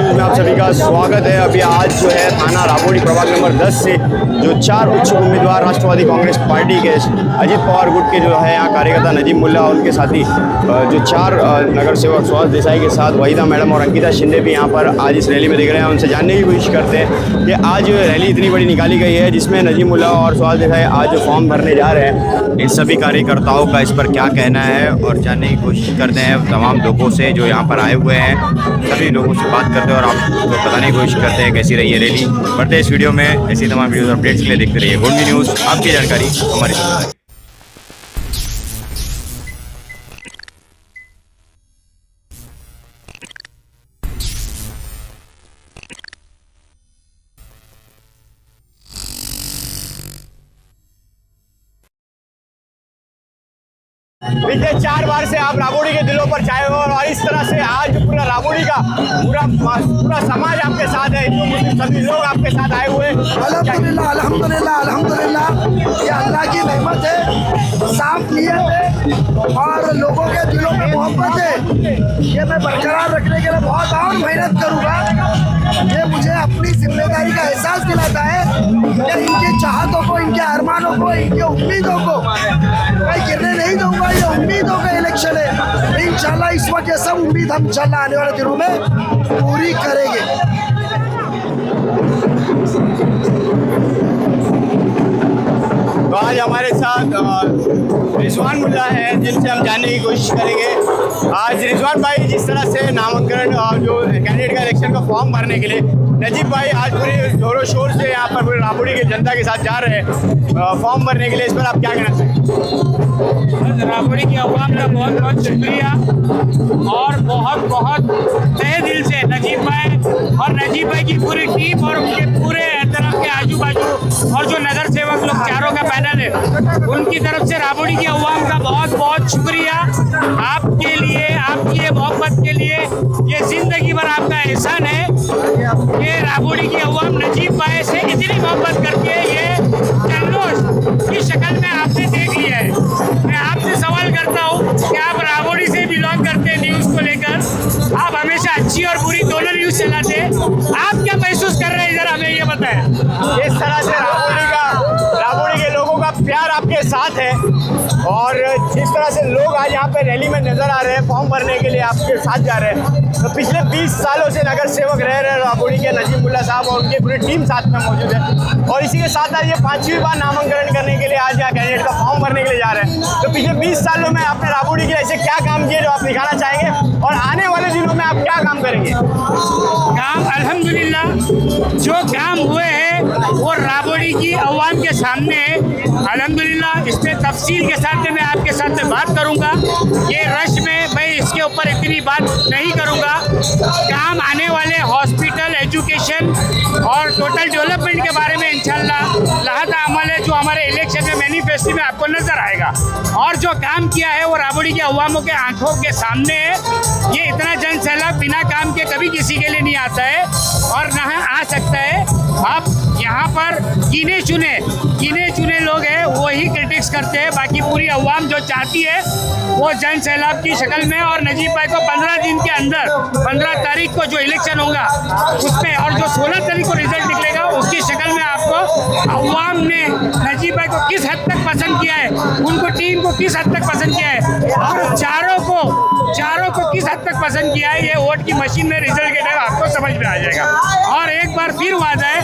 News में आप सभी का स्वागत है। अभी आज जो है थाना राबोड़ी प्रभाग नंबर 10 से जो 4 इच्छुक उम्मीदवार राष्ट्रवादी कांग्रेस पार्टी के अजीत पवार गुट के जो है यहाँ कार्यकर्ता नजीम मुल्ला और उनके साथी जो 4 नगर सेवक सुहास देसाई के साथ वहीदा मैडम और अंकिता शिंदे भी यहाँ पर आज इस रैली में दिख रहे हैं। उनसे जानने की कोशिश करते हैं कि आज रैली इतनी बड़ी निकाली गई है जिसमें नजीम मुल्ला और सुहास देसाई आज फॉर्म भरने जा रहे हैं। इन सभी कार्यकर्ताओं का इस पर क्या कहना है और जानने की कोशिश करते हैं तमाम लोगों से जो यहाँ पर आए हुए हैं। सभी लोगों से बात करते हैं और आपको बताने की कोशिश करते हैं कैसी रही है रैली। बढ़ते इस वीडियो में ऐसी तमाम वीडियोस और अपडेट्स के लिए देखते रहिए गोल्डी न्यूज़, आपकी जानकारी हमारी जिम्मेदारी। पिछले 4 बार से आप राबोड़ी के दिलों पर छाए हो और इस तरह से आज पूरा राबोड़ी का पूरा समाज आपके साथ है, हिंदू मुस्लिम सभी लोग आपके साथ आए हुए। अल्हम्दुलिल्लाह अल्हम्दुलिल्लाह अल्हम्दुलिल्लाह, ये अल्लाह की रहमत है, साफ नीयत है और लोगों के दिलों में मोहब्बत है। ये मैं बरकरार रखने के लिए बहुत और मेहनत करूँगा। ये मुझे अपनी जिम्मेदारी का एहसास दिलाता है कि इनकी चाहतों को, इनके अरमानों को, इनकी उम्मीदों को मैं गिरने नहीं दूंगा। ये उम्मीदों का इलेक्शन है। इंशाल्लाह इस वक्त ये सब उम्मीद हम इंशाल्लाह आने वाले दिनों में पूरी करेंगे। तो आज हमारे साथ रिजवान मुल्ला है जिनसे हम जानने की कोशिश करेंगे। आज रिजवान भाई, जिस तरह से नामांकन जो कैंडिडेट का इलेक्शन का फॉर्म भरने के लिए नजीब भाई आज पूरे जोरों शोर से यहाँ पर पूरे राबोड़ी की जनता के साथ जा रहे हैं फॉर्म भरने के लिए, इस पर आप क्या कहना चाहेंगे? राबोड़ी की आवाम का बहुत बहुत शुक्रिया और बहुत बहुत तहे दिल से नजीब भाई की पूरी टीम और उनके पूरे तरफ के आजू बाजू और जो नगर सेवक लोग चारों का पैनल है उनकी तरफ से राबोड़ी की आवाम का बहुत बहुत शुक्रिया। आपके लिए, आपकी ये मोहब्बत के लिए, ये जिंदगी भर आपका एहसान है कि राबोड़ी की आवाम नजीब भाई से इतनी मोहब्बत करके ये जल्लोश की शक्ल में आपने देख लिया है। मैं आपसे सवाल करता हूँ कि आप राबोड़ी से बिलोंग करते हैं, न्यूज़ को लेकर आप हमेशा अच्छी और बुरी दोनों न्यूज़ चलाते हैं, आप क्या महसूस कर रहे हैं इधर हमें ये बताएं। इस तरह से राबोड़ी के लोगों का प्यार आपके साथ है और जिस तरह से लोग आज यहाँ पे रैली में नजर आ रहे हैं फॉर्म भरने के लिए आपके साथ जा रहे हैं। तो पिछले 20 सालों से नगर सेवक रह रहे हैं राबोड़ी के नजीम मुल्ला साहब और उनकी पूरी टीम साथ में मौजूद है और इसी के साथ आज ये 5वीं बार नामांकन करने के लिए आज यहाँ कैंडिडेट का फॉर्म भरने के लिए जा रहे हैं। तो पिछले 20 सालों में आपने राबोड़ी के लिए ऐसे क्या काम किए जो आप दिखाना चाहेंगे और आने वाले दिनों में आप क्या काम करेंगे? काम अल्हम्दुलिल्लाह जो काम हुए हैं वो राबोड़ी की आवाम के सामने है अल्हम्दुलिल्लाह। इसमें तफसील के साथ में मैं आपके साथ में बात करूंगा। ये रश में मैं इसके ऊपर इतनी बात नहीं करूंगा। काम आने वाले हॉस्पिटल, एजुकेशन और टोटल डेवलपमेंट के बारे में इंशाल्लाह लाहता अमल है जो हमारे इलेक्शन में मैनिफेस्टो में आपको नजर आएगा। और जो काम किया है वो राबोड़ी के अवामों के आंखों के सामने है। ये इतना जन सैलाब बिना काम के कभी किसी के लिए नहीं आता है और ना आ सकता है। अब यहाँ पर गिने चुने लोग हैं वही क्रिटिक्स करते हैं, बाकी पूरी अवाम जो चाहती है वो जन सैलाब की शक्ल में और नजीब भाई को 15 दिन के अंदर 15 तारीख को जो इलेक्शन होगा उसमें और जो 16 तारीख को रिजल्ट निकलेगा उसकी शक्ल में आपको अवाम ने नजीब भाई को किस हद तक पसंद किया है, उनको टीम को किस हद तक पसंद किया है और चारों को किस हद तक पसंद किया है, ये वोट की मशीन में रिजल्ट के टाइम आपको समझ में आ जाएगा। और एक बार फिर वादा है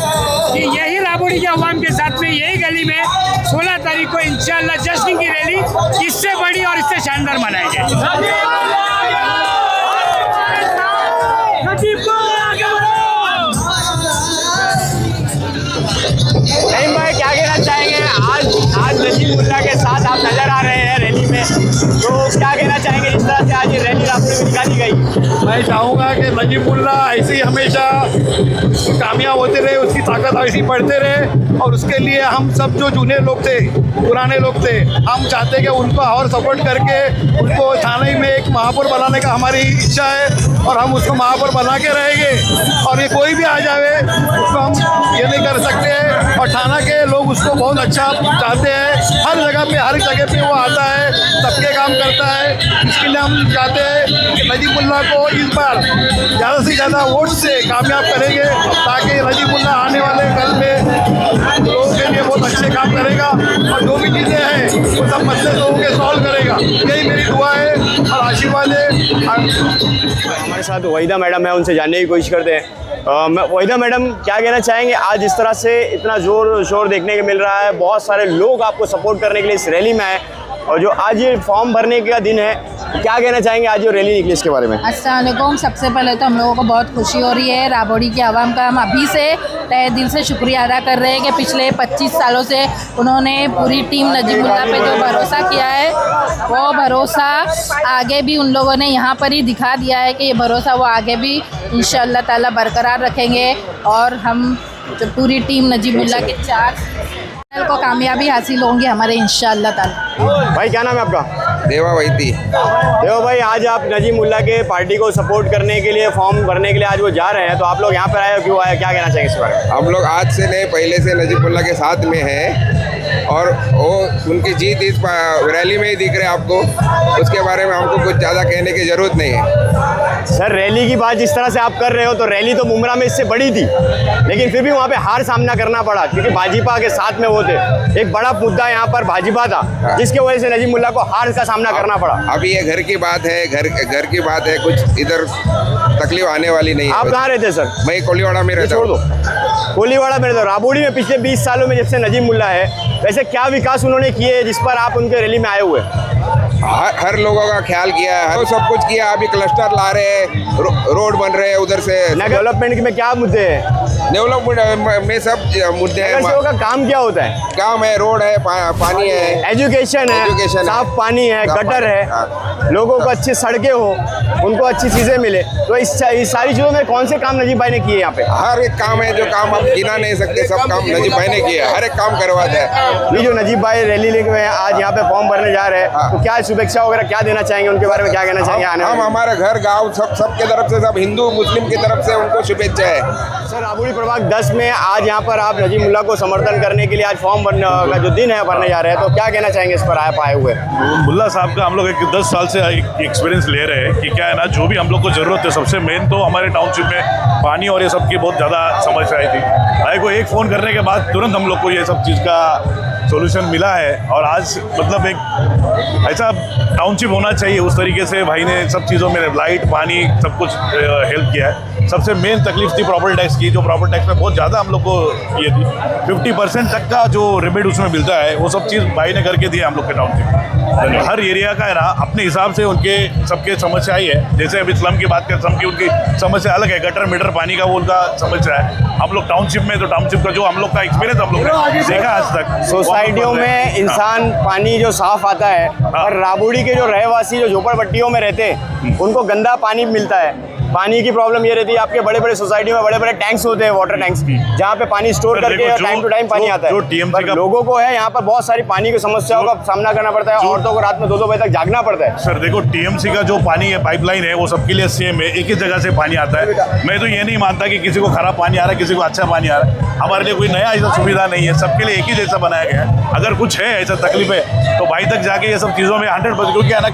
कि यही राबोड़ी के अवाम के साथ में यही गली में 16 तारीख को इंशाल्लाह जश्न की रैली इससे बड़ी और इससे शानदार मनाएंगे। नहीं भाई, क्या कहना चाहेंगे? आज नजीब मुल्ला के साथ आप नजर आ रहे हैं रैली में, तो क्या कहना चाहेंगे जिस तरह से आज ये रैली राबोड़ी में निकाली गई? मैं चाहूँगा कि नजीब मुल्ला ऐसे ही हमेशा कामयाब होते रहे, उसकी ताकत ऐसी बढ़ते रहे और उसके लिए हम सब जो जूनियर लोग थे, पुराने लोग थे, हम चाहते कि उनको और सपोर्ट करके उनको थाने में एक महापौर बनाने का हमारी इच्छा है और हम उसको महापौर बना के रहेंगे। और ये कोई भी आ जाए उसको हम ये नहीं कर सकते और थाना के लोग उसको बहुत अच्छा चाहते हैं। हर जगह पे वो आता है, सबके काम करता है। इसके लिए हम चाहते हैं कि नजीब मुल्ला को इस बार ज़्यादा से ज़्यादा वोट से कामयाब करेंगे, ताकि नजीमुल्लाह आने वाले कल में लोगों के लिए बहुत अच्छे काम करेगा और जो भी चीज़ें हैं वो सब मसले लोगों के सॉल्व करेगा। यही मेरी दुआ है और आशीर्वाद है। हमारे साथ वहीदा मैडम है, उनसे जानने की कोशिश करते हैं। वहीदा मैडम, क्या कहना चाहेंगे? आज इस तरह से इतना जोर शोर देखने को मिल रहा है, बहुत सारे लोग आपको सपोर्ट करने के लिए इस रैली में आए, और जो आज ये फॉर्म भरने का दिन है, क्या कहना चाहेंगे आज जो रैली निकली इसके बारे में? अस्सलाम वालेकुम। सबसे पहले तो हम लोगों को बहुत खुशी हो रही है। राबड़ी की आवाम का हम अभी से तहे दिल से शुक्रिया अदा कर रहे हैं कि पिछले 25 सालों से उन्होंने पूरी टीम नजीमुल्लाह पे जो भरोसा किया है, वो भरोसा आगे भी उन लोगों ने यहाँ पर ही दिखा दिया है कि ये भरोसा वो आगे भी इंशाअल्लाह ताला बरकरार रखेंगे, और हम जो पूरी टीम नजीमुल्लाह के 4 को कामयाबी हासिल होंगी हमारे इंशाअल्लाह ताला। भाई क्या नाम है आपका? देवा वैती। देवा भाई, आज आप नजीमुल्लाह के पार्टी को सपोर्ट करने के लिए, फॉर्म भरने के लिए आज वो जा रहे हैं, तो आप लोग यहाँ पर आए हो, क्यों आए, क्या कहना चाहेंगे इस बारे में? हम लोग आज से नहीं, पहले से नजीमुल्लाह के साथ में हैं, और वो उनकी जीत इस रैली में ही दिख रहे हैं आपको। उसके बारे में हमको कुछ ज़्यादा कहने की ज़रूरत नहीं है। सर, रैली की बात जिस तरह से आप कर रहे हो, तो रैली तो मुमरा में इससे बड़ी थी, लेकिन फिर भी वहाँ पे हार सामना करना पड़ा, क्योंकि भाजपा के साथ में वो थे। एक बड़ा मुद्दा यहाँ पर भाजपा था, जिसके वजह से नजीमुल्लाह को हार का सामना करना पड़ा। अभी ये घर की बात है, घर की बात है, कुछ इधर तकलीफ आने वाली नहीं है। आप कहाँ रहते हैं सर? मैं कोलीवाड़ा में रहता छोड़ हूँ। दो, कोलीवाड़ा में रहते हो। राबड़ी में पिछले 20 सालों में जब से नजीमुल्लाह है, वैसे क्या विकास उन्होंने किए जिस पर आप उनके रैली में आए हुए? हर लोगों का ख्याल किया है, हर सब कुछ किया। अभी क्लस्टर ला रहे हैं, रोड बन रहे हैं उधर से। डेवलपमेंट में क्या मुद्दे हैं? डेवलपमेंट में सब मुद्दे हैं। का काम क्या होता है? काम है, रोड है, पानी है, एजुकेशन है, साफ पानी है, गटर है, लोगों को अच्छी सड़कें हो, उनको अच्छी चीज़ें मिले। तो इस सारी चीज़ों में कौन से काम नजीब भाई ने किए यहाँ पे? हर एक काम है, जो काम आप गिना नहीं सकते, सब काम नजीब भाई ने किया। हर एक काम करवाते हैं। ये जो नजीब भाई रैली लेके आज यहाँ पे फॉर्म भरने जा रहे हैं, तो क्या शुभेच्छा वगैरह क्या देना चाहेंगे उनके बारे में, क्या कहना चाहेंगे? हम हमारे घर गांव सबके तरफ से, सब हिंदू मुस्लिम की तरफ से उनको शुभेच्छा है। सर, राबड़ी प्रभाग 10 में आज यहाँ पर आप नजीमुल्लाह को समर्थन करने के लिए आज फॉर्म भरने का जो दिन है भरने जा रहे हैं, तो क्या कहना चाहेंगे इस पर आए हुए? मुल्ला साहब का हम लोग 10 साल से एक्सपीरियंस ले रहे हैं कि क्या है ना, जो भी हम लोग को ज़रूरत है, सबसे मेन तो हमारे टाउनशिप में पानी और ये सब की बहुत ज़्यादा समस्या आई थी। भाई को एक फ़ोन करने के बाद तुरंत हम लोग को ये सब चीज़ का सॉल्यूशन मिला है, और आज मतलब एक ऐसा टाउनशिप होना चाहिए, उस तरीके से भाई ने सब चीज़ों में लाइट, पानी, सब कुछ हेल्प किया है। सबसे मेन तकलीफ थी प्रॉपर्टी टैक्स की, जो प्रॉपर्टी टैक्स में बहुत ज़्यादा हम लोग को ये थी। 50% तक का जो रिबेट उसमें मिलता है, वो सब चीज़ भाई ने करके दिया हम लोग के टाउनशिप। हर एरिया का है ना अपने हिसाब से उनके सबके समस्या ही है। जैसे अभी स्लम की बात करें, स्लम की उनकी समस्या अलग है, गटर मीटर पानी का वो उनका समस्या है। हम लोग टाउनशिप में, तो टाउनशिप का जो हम लोग का एक्सपीरियंस हम लोग ने देखा आज तक, सोसाइटियों में इंसान पानी जो साफ आता है, और राबड़ी के जो रहवासी जो झोपड़पट्टियों में रहते हैं, उनको गंदा पानी मिलता है। पानी की प्रॉब्लम ये रहती है, आपके बड़े बड़े सोसाइटी में बड़े बड़े टैंक्स होते हैं, वाटर टैंक्स, जहाँ पे पानी स्टोर करके टाइम टू टाइम पानी आता है। पर लोगों को है यहाँ पर बहुत सारी पानी की समस्याओं का सामना करना पड़ता है, औरतों को रात में 2-2 बजे तक जागना पड़ता है। सर देखो, टीएमसी का जो पानी है, पाइपलाइन है, वो सबके लिए सेम है, एक ही जगह से पानी आता है। मैं तो ये नहीं मानता कि किसी को खराब पानी आ रहा है, किसी को अच्छा पानी आ रहा है। हमारे लिए कोई नया ऐसा सुविधा नहीं है, सबके लिए एक ही जैसा बनाया गया है। अगर कुछ है ऐसा तकलीफ है, तो भाई तक जाके ये सब चीज़ों में 100%, क्योंकि है ना,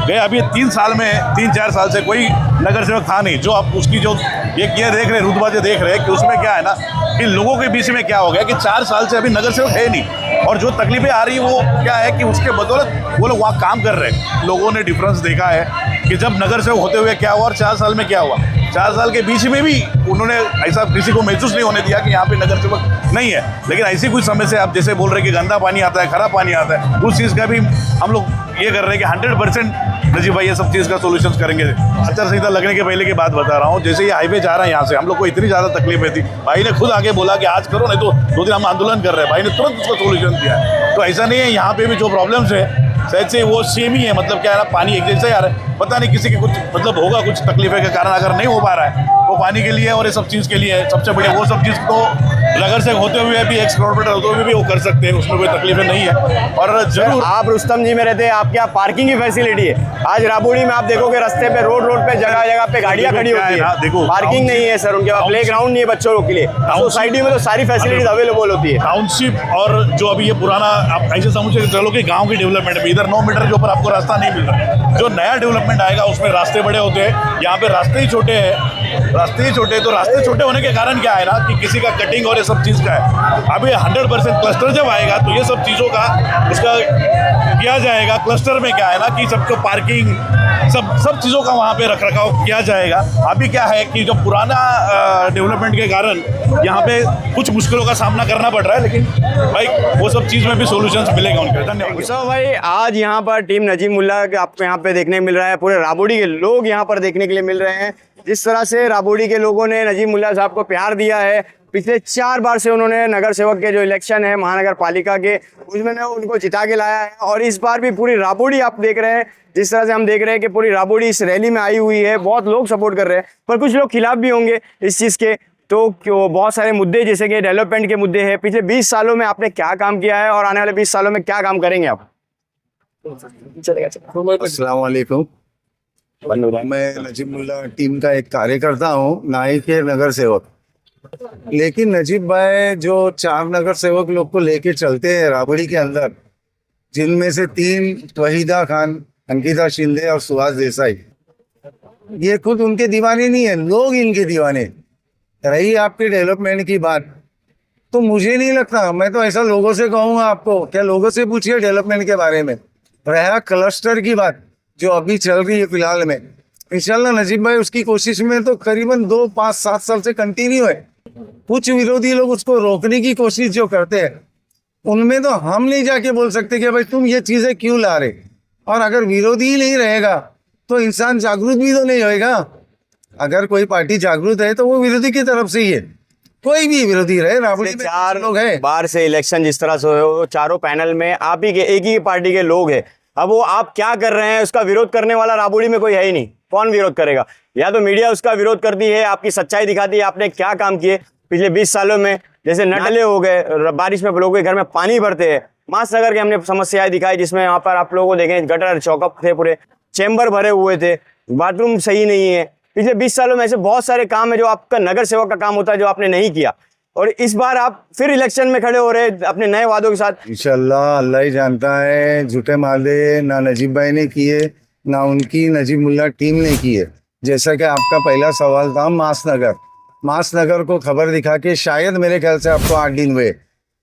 गए अभी 3 साल में, 3-4 साल से कोई नगर सेवक था नहीं, जो आप उसकी जो ये देख रहे हैं, रुतबा देख रहे हैं कि उसमें क्या है ना, कि लोगों के बीच में क्या हो गया कि 4 साल से अभी नगर सेवक है नहीं, और जो तकलीफें आ रही वो क्या है कि उसके बदौलत वो लोग वहाँ काम कर रहे हैं। लोगों ने डिफरेंस देखा है कि जब नगर सेवक होते हुए क्या हुआ और 4 साल में क्या हुआ। 4 साल के बीच में भी उन्होंने ऐसा किसी को महसूस नहीं होने दिया कि यहाँ पे नगर सेवक नहीं है। लेकिन ऐसी कुछ समस्या, आप जैसे बोल रहे हैं कि गंदा पानी आता है, खराब पानी आता है, उस चीज़ का भी हम लोग ये कर रहे हैं कि 100% नजीब भाई ये सब चीज़ का सोल्यूशन करेंगे। आचार संहिता लगने के पहले की बात बता रहा हूँ, जैसे ये हाईवे जा रहा है यहाँ से, हम लोग को इतनी ज़्यादा तकलीफें थी, भाई ने खुद आगे बोला कि आज करो, नहीं तो 2 दिन हम आंदोलन कर रहे हैं। भाई ने तुरंत उसका सोल्यूशन दिया है। तो ऐसा नहीं है, यहाँ पे भी जो प्रॉब्लम्स है शायद से वो सेम ही है, मतलब क्या है ना, पानी एक जैसा ही आ रहा है, पता नहीं किसी के कुछ मतलब होगा कुछ तकलीफें के कारण अगर नहीं हो पा रहा है, वो पानी के लिए और ये सब चीज़ के लिए है। सबसे बढ़िया वो सब चीज़ तो नगर से होते हुए भी एक्स कॉर्पोरेटर होते हुए भी वो कर सकते हैं, उसमें कोई तकलीफ नहीं है। और जरूर आप रुस्तम जी में रहते हैं, आपके यहाँ पार्किंग की फैसिलिटी है। आज राबोड़ी में आप देखोगे रास्ते पे रोड पे जगह जगह पे गाड़ियाँ खड़ी होती है, देखो, पार्किंग नहीं है सर उनके पास, प्ले ग्राउंड नहीं है बच्चों के लिए। सोसाइटी में तो सारी फैसिलिटीज अवेलेबल होती है। टाउनशिप और जो अभी ये पुराना आप ऐसे समझ के चलो कि गांव की डेवलपमेंट में इधर 9 मीटर के ऊपर आपको रास्ता नहीं मिल रहा। जो नया डेवलपमेंट आएगा उसमें रास्ते बड़े होते हैं, यहाँ पे रास्ते ही छोटे हैं, तो रास्ते छोटे होने के कारण क्या है ना कि किसी का कटिंग और ये सब चीज़ का है। अभी 100% क्लस्टर जब आएगा तो ये सब चीज़ों का उसका किया जाएगा। क्लस्टर में क्या है ना कि सबको पार्किंग सब चीज़ों का वहाँ पे रखरखाव किया जाएगा। अभी क्या है कि जो पुराना डेवलपमेंट के कारण यहाँ पे कुछ मुश्किलों का सामना करना पड़ रहा है, लेकिन भाई वो सब चीज़ में भी सॉल्यूशंस मिलेगा उनके। धन्यवाद। सो भाई आज यहाँ पर टीम नजीम मुल्ला आपको यहाँ पे देखने मिल रहा है, पूरे राबोड़ी के लोग यहाँ पर देखने के लिए मिल रहे हैं। जिस तरह से राबोड़ी के लोगों ने नजीम मुल्ला साहब को प्यार दिया है, पिछले 4 बार से उन्होंने नगर सेवक के जो इलेक्शन है महानगर पालिका के, उसमें उनको जिता के लाया है। और इस बार भी पूरी राबोड़ी आप देख रहे हैं, जिस तरह से हम देख रहे हैं कि पूरी राबोड़ी इस रैली में आई हुई है। बहुत लोग सपोर्ट कर रहे हैं, पर कुछ लोग खिलाफ भी होंगे इस चीज़ के। तो क्यों बहुत सारे मुद्दे जैसे कि डेवलपमेंट के मुद्दे हैं। पिछले 20 सालों में आपने क्या काम किया है और आने वाले 20 सालों में क्या काम करेंगे आप? अस्सलाम वालेकुम। मैं नजीब मुल्ला टीम का एक कार्यकर्ता हूँ, ना ही के नगर सेवक। लेकिन नजीब भाई जो 4 नगर सेवक लोग को लेके चलते हैं राबड़ी के अंदर, जिनमें से 3 वहीदा खान, अंकिता शिंदे और सुहास देसाई, ये खुद उनके दीवाने नहीं है, लोग इनके दीवाने। रही आपकी डेवलपमेंट की बात, तो मुझे नहीं लगता, मैं तो ऐसा लोगों से कहूँगा आपको, क्या लोगों से पूछिए डेवलपमेंट के बारे में। रहा क्लस्टर की बात जो अभी चल रही है फिलहाल में, इंशाल्लाह नजीब भाई उसकी कोशिश में तो करीबन 2, 5, 7 साल से कंटिन्यू है। कुछ विरोधी लोग उसको रोकने की कोशिश जो करते हैं, उनमें तो हम नहीं जाके बोल सकते कि भाई तुम ये चीज़ें क्यों ला रहे। और अगर विरोधी ही नहीं रहेगा तो इंसान जागरूक भी तो नहीं होएगा। अगर कोई पार्टी जागरूक है तो वो विरोधी की तरफ से ही है, कोई भी विरोधी रहे। राबड़ी में 4 लोग हैं, बार से इलेक्शन जिस तरह से हो, चारों पैनल में आप ही के एक ही पार्टी के लोग हैं। अब वो आप क्या कर रहे हैं उसका विरोध करने वाला राबोड़ी में कोई है ही नहीं। कौन विरोध करेगा? या तो मीडिया उसका विरोध करती है, आपकी सच्चाई दिखाती है, आपने क्या काम किए पिछले 20 सालों में। जैसे नटले हो गए, बारिश में लोगों के घर में पानी भरते हैं। मासनगर के हमने समस्याएं दिखाई, जिसमें यहाँ पर आप लोगों को देखें गटर चौकअप थे, पूरे चैम्बर भरे हुए थे, बाथरूम सही नहीं है। पिछले 20 सालों में ऐसे बहुत सारे काम है जो आपका नगर सेवक का काम होता है, जो आपने नहीं किया। और इस बार आप फिर इलेक्शन में खड़े हो रहे अपने नए वादों के साथ। इंशाल्लाह अल्लाह ही जानता है, झूठे मादे ना नजीब भाई ने किए, ना उनकी नजीब मुल्ला टीम ने किए। जैसा कि आपका पहला सवाल था, मासनगर को खबर दिखा के शायद मेरे ख्याल से आपको 8 दिन हुए,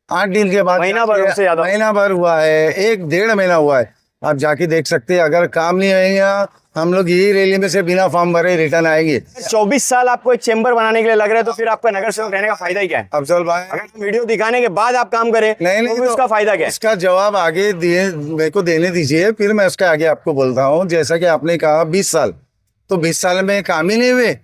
8 दिन के बाद महीना भर हुआ है, 1-1.5 महीना हुआ है। आप जाके देख सकते हैं। अगर काम नहीं होएगा, हम लोग यही रैली में से बिना फॉर्म भरे रिटर्न आएंगे। 24 साल आपको एक चैम्बर बनाने के लिए लग रहा है, तो फिर आपका नगर सेवक रहने का फायदा ही क्या है? अफजल भाई, अगर वीडियो दिखाने के बाद आप काम करें नहीं तो उसका फायदा क्या है? इसका जवाब आगे दिए, मेरे को देने दीजिए, फिर मैं उसका आगे आपको बोलता हूँ। जैसा कि आपने कहा 20 साल, तो 20 साल में काम ही नहीं हुए।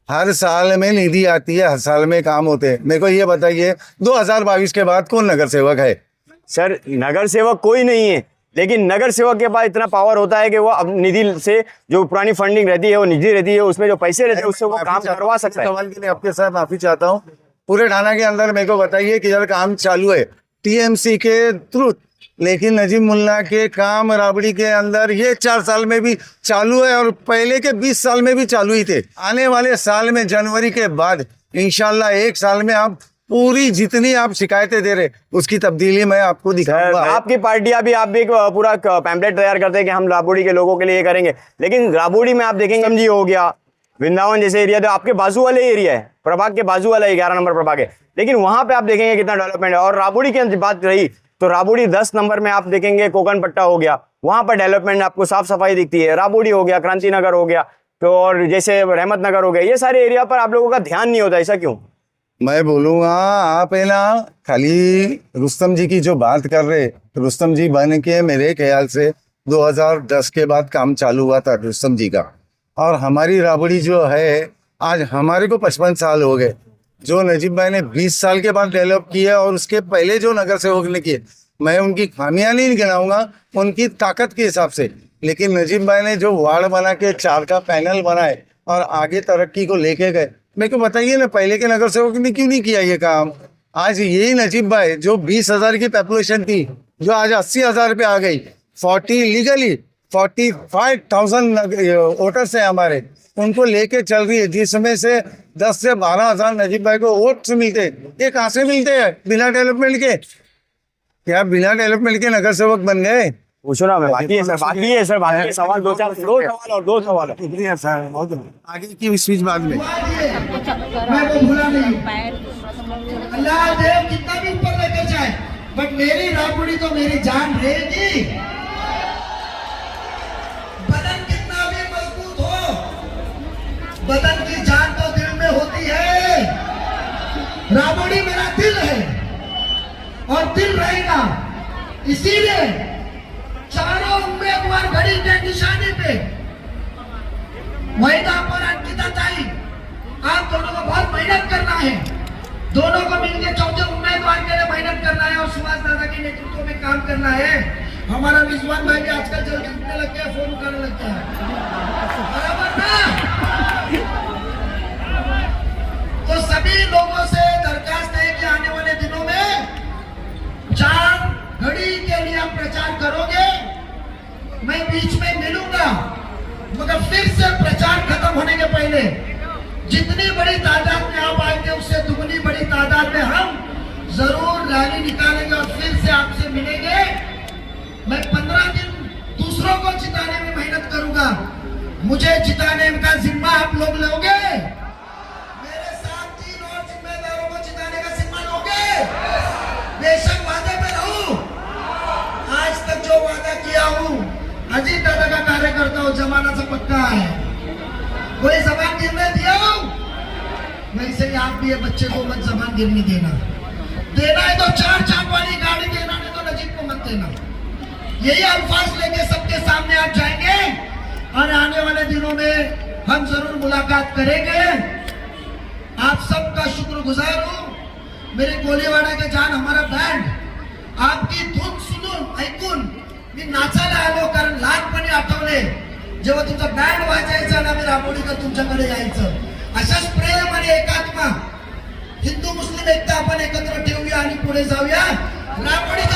हर साल में निधि आती है, हर साल में काम होते हैं। मेरे को ये बताइए 2022 के बाद कौन नगर सेवक है? सर नगर सेवक कोई नहीं है, लेकिन नगर सेवक के पास इतना पावर होता है कि वो अब निधि से जो पुरानी फंडिंग रहती है, वो निधि रहती है, उसमें जो पैसे रहते हैं उससे वो काम करवा सकता है। सवाल के लिए आपके साथ माफी चाहता हूँ। पूरे ठाणा के अंदर मेरे को बताइए कि यार काम चालू है टीएमसी के थ्रू, लेकिन नजीब मुल्ला के काम राबड़ी के अंदर ये 4 साल में भी चालू है और पहले के 20 साल में भी चालू ही थे। आने वाले साल में जनवरी के बाद इंशाल्लाह 1 साल में आप पूरी जितनी आप शिकायतें दे रहे उसकी तब्दीली मैं आपको दिखाऊंगा। आपकी पार्टी आप भी एक पूरा पैम्पलेट तैयार करते हैं कि हम राबोड़ी के लोगों के लिए ये करेंगे, लेकिन राबोड़ी में आप देखेंगे MG हो गया, वृंदावन जैसे एरिया, तो आपके बाजू वाले एरिया है, प्रभाग के बाजू वाला 11 नंबर प्रभाग है, लेकिन वहां पे आप देखेंगे कितना डेवलपमेंट है। और राबोड़ी की बात रही तो राबोड़ी 10 नंबर में आप देखेंगे कोकन पट्टा हो गया, वहां पर डेवलपमेंट आपको साफ सफाई दिखती है। राबोड़ी हो गया, क्रांति नगर हो गया, तो और जैसे रहमत नगर हो गया, ये सारे एरिया पर आप लोगों का ध्यान नहीं होता, ऐसा क्यों? मैं बोलूँगा आप है ना, खाली रुस्तम जी की जो बात कर रहे, रुस्तम जी बन के मेरे ख्याल से 2010 के बाद काम चालू हुआ था रुस्तम जी का। और हमारी राबड़ी जो है आज हमारे को 55 साल हो गए। जो नजीब भाई ने 20 साल के बाद डेवलप किया और उसके पहले जो नगर सेवक ने किए, मैं उनकी खामियां नहीं गिनाऊंगा, उनकी ताकत के हिसाब से। लेकिन नजीब भाई ने जो वार्ड बना के 4 का पैनल बनाए और आगे तरक्की को लेके गए, मेरे को बताइए ना, पहले के नगर सेवक ने क्यों नहीं किया ये काम? आज यही नजीब भाई जो 20,000 की पॉपुलेशन थी, जो आज 80,000 पे आ गई, 45,000 वोटर्स है हमारे, उनको लेके चल रही है, जिसमें से 10 से 12,000 नजीब भाई को वोट से मिलते। ये कहाँ से मिलते हैं? बिना डेवलपमेंट के। क्या बिना डेवलपमेंट के नगर सेवक बन गए? पूछो ना, बाकी है सर, बाकी है सर, बाकी सवाल दो सवाल है। शुक्रिया सर, बहुत आगे की स्पीच बाद में। मैं वो भूला नहीं। अल्लाह देव कितना भी ऊपर लेकर जाए, बट मेरी राबड़ी तो मेरी जान रहेगी। बदन कितना भी मजबूत हो, बदन की जान तो दिल में होती है। राबड़ी मेरा दिल है और दिल रहेगा। इसीलिए चारों उम्मीदवार घड़ी के निशाने पे महिला पर अंकिता ताई, आप दोनों को बहुत मेहनत करना है। दोनों को मिलकर चौथे उम्मीदवार के लिए मेहनत करना है और सुभाष दादा के नेतृत्व में काम करना है। हमारा रिजवान भाई भी आजकल जल्दी उठने लगते हैं, फोन उठाने लगता है, बराबर ना? तो सभी लोगों से दरखास्त है कि आने वाले दिनों में 4 घड़ी के लिए आप प्रचार करोगे। मैं बीच में मिलूंगा, मगर फिर से प्रचार खत्म होने के पहले जितनी बड़ी तादाद में आप आएंगे, उससे दुगनी बड़ी तादाद में हम जरूर रैली निकालेंगे और फिर से आपसे मिलेंगे। मैं 15 दिन दूसरों को जिताने में मेहनत करूंगा। मुझे जिताने का जिम्मा आप लोग लोगे? मेरे साथ 3 और जिम्मेदारों को जिताने का जिम्मा लोगे? बेशक वादे पे रहूं, आज तक जो वादा किया हूं, अजीत दादा का कार्यकर्ता हूं, जमाना से पक्का है। कोई जबान गिरने दिया हो? वैसे ही आप भी ये बच्चे को मत जबान गिरने देना। देना है तो 4 चाक वाली गाड़ी देना, नहीं तो नजीब को मत देना। यही अल्फाज लेके सबके सामने आप जाएंगे और आने वाले दिनों में हम जरूर मुलाकात करेंगे। आप सबका शुक्रगुजार हूं। मेरे कोलीवाडा के जान हमारा बैंड, आपकी धुन सुनून ऐकून मी नाचायला आलो, कारण लहानपणी आठवले जेव्हा तुमचा बँड वाजायचा ना, मी राबोडीकर तुमच्याकडे यायचं। अशाच प्रेम आणि एकात्मा, हिंदू मुस्लिम एकता आपण एकत्र ठेवूया आणि पुढे जाऊया। राबोडीकर